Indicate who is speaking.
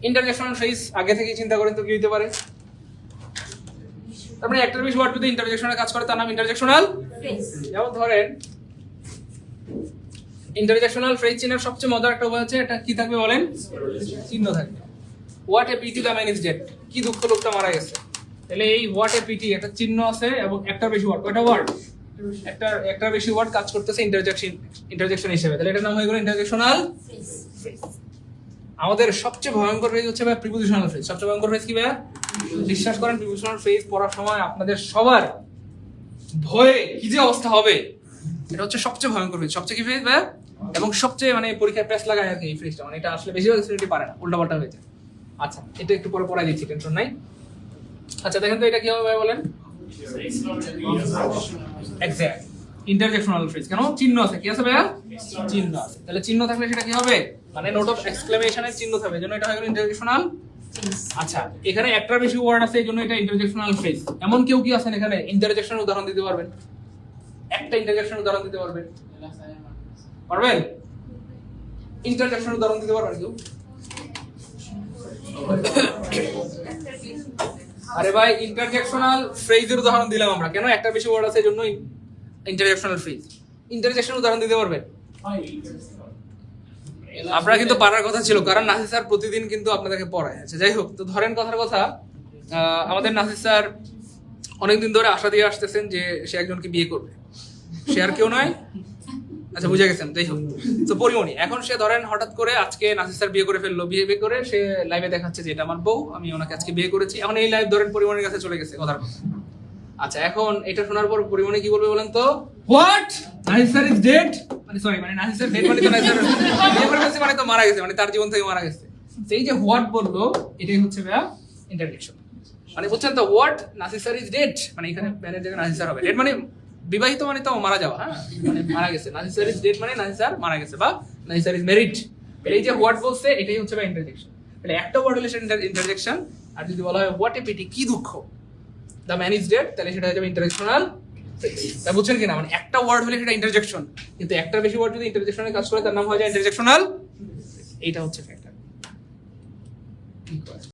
Speaker 1: Interjectional phrase আগে থেকে চিন্তা করেন তো কি হতে পারে? তার মানে একটার বেশি ওয়ার্ড যদি ইন্টারজেকশনাল কাজ করে তার নাম ইন্টারজেকশনাল ফ্রেজ। যেমন ধরেন ইন্টারজেকশনাল ফ্রেজ চিহ্নের সবচেয়ে মজার একটা উপায় হচ্ছে এটা কি থাকবে বলেন? চিহ্ন থাকবে। What a pity the man is dead, কি দুঃখ লোকটা মারা গেছে। তাহলে এই হোয়াট এ পিটি একটা চিহ্ন আছে এবং একটার বেশি ওয়ার্ড, কয়টা ওয়ার্ড? একটার বেশি ওয়ার্ড কাজ করতেছে ইন্টারজেকশন হিসেবে, তাহলে এটার নাম হয়ে গেল ইন্টারজেকশনাল ফ্রেজ। আমাদের সবচেয়ে ভয়ঙ্কর ফ্রেজ হচ্ছে ভাই প্রিপোজিশনাল ফ্রেজ। সবচেয়ে ভয়ঙ্কর ফ্রেজ কি ভাই? বিশ্বাস করেন প্রিপোজিশনাল ফ্রেজ পড়ার সময় আপনাদের সবার ভয়ে কি যে অবস্থা হবে, এটা হচ্ছে সবচেয়ে ভয়ঙ্কর ফ্রেজ। সবচেয়ে কি ফ্রেজ ভাই? এবং সবচেয়ে মানে পরীক্ষায় প্রেস লাগায় আর কি এই ফ্রেজটা, মানে এটা আসলে বেশিরভাগ স্টুডেন্টই পারে না, উল্টাপাল্টা হয়ে যায়। আচ্ছা, এটা একটু পরে পড়াই দিচ্ছি, টেনশন নাই। আচ্ছা দেখেন তো এটা কি হবে ভাই বলেন? Exact interjectional phrase. কেন? চিহ্ন আছে। কি আছে ভাইয়া? চিহ্ন আছে। তাহলে চিহ্ন থাকলে সেটা কি হবে? মানে নোট অফ এক্সক্লেমেশনের চিহ্ন থাকবে, এজন্য এটা হয়ে গেল ইন্টারজেকশনাল। আচ্ছা, এখানে একটার বেশি ওয়ার্ড আছে এজন্য এটা ইন্টারজেকশনাল ফ্রেজ। এমন কেউ কি আছেন এখানে ইন্টারজেকশনের উদাহরণ দিতে পারবেন? একটা ইন্টারজেকশনের উদাহরণ দিতে পারবেন? পারবেন? ইন্টারজেকশনের উদাহরণ দিতে পারবেন কেউ? আরে ভাই ইন্টারজেকশনাল ফ্রেজের উদাহরণ দিলাম আমরা, কেন? একটার বেশি ওয়ার্ড আছে এজন্য ইন্টারজেকশনাল ফ্রেজ। ইন্টারজেকশনের উদাহরণ দিতে পারবেন? আপনারা কিন্তু পারার কথা ছিল, কারণ নাসির স্যার প্রতিদিন কিন্তু আপনাদেরকে পড়ায়। আচ্ছা যাই হোক, তো ধরেন কথার কথা, আমাদের নাসির স্যার অনেকদিন ধরে আশা দিয়ে আসতেছেন যে সে একজনকে বিয়ে করবে। সে আর কেউ নয়, আচ্ছা বুঝে গেছেন। যাই হোক, তো পরিমণি। এখন সে ধরেন হঠাৎ করে আজকে নাসির স্যার বিয়ে করে ফেললো, বিয়ে করে সে লাইভে দেখাচ্ছে যে এটা আমার বউ, আমি ওনাকে আজকে বিয়ে করেছি। এখন এই লাইভ ধরেন পরিমণির কাছে চলে গেছে কথার কথা। আচ্ছা, এখন এটা শোনার পর পরিমণি কি বলবে বলেন তো? What, Nasir sir is dead, মানে সরি, মানে নাসির স্যার ডেড মানে তো নাসির স্যার বিয়ে করে ফেলছে, মানে তো মারা গেছে, মানে তার জীবন থেকে মারা গেছে। সেই যে হোয়াট বললো, এটাই হচ্ছে ভাইয়া ইন্টারজেকশন। মানে বুঝছেন তো? What, Nasir sir is dead, মানে এখানে ম্যানের জায়গায় নাসির স্যার হবে। ডেড মানে বিবাহিত, মানে তো মারা যাওয়া, হ্যাঁ, মানে মারা গেছে। নাসির স্যার ইজ ডেড মানে নাসির স্যার মারা গেছে, বা নাসির স্যার ইজ ম্যারিড। এই যে হোয়াট বলছে এটাই হচ্ছে ভাই ইন্টারজেকশন। তাহলে একটা ওয়ার্ড হলে সেটা ইন্টারজেকশন, আর যদি বলা হয় হোয়াট এ পিটি, কি দুঃখ, দ্য ম্যান ইজ ডেড, তাহলে সেটা হয়ে যাবে ইন্টারজেকশনাল ফ্রেজ। তা বুঝছেন কিনা? মানে একটা ওয়ার্ড হলে সেটা ইন্টারজেকশন, কিন্তু একটার বেশি ওয়ার্ড যদি ইন্টারজেকশনের কাজ করে তার নাম হয়ে যায় ইন্টারজেকশনাল। এইটা হচ্ছে ফ্যাক্টর।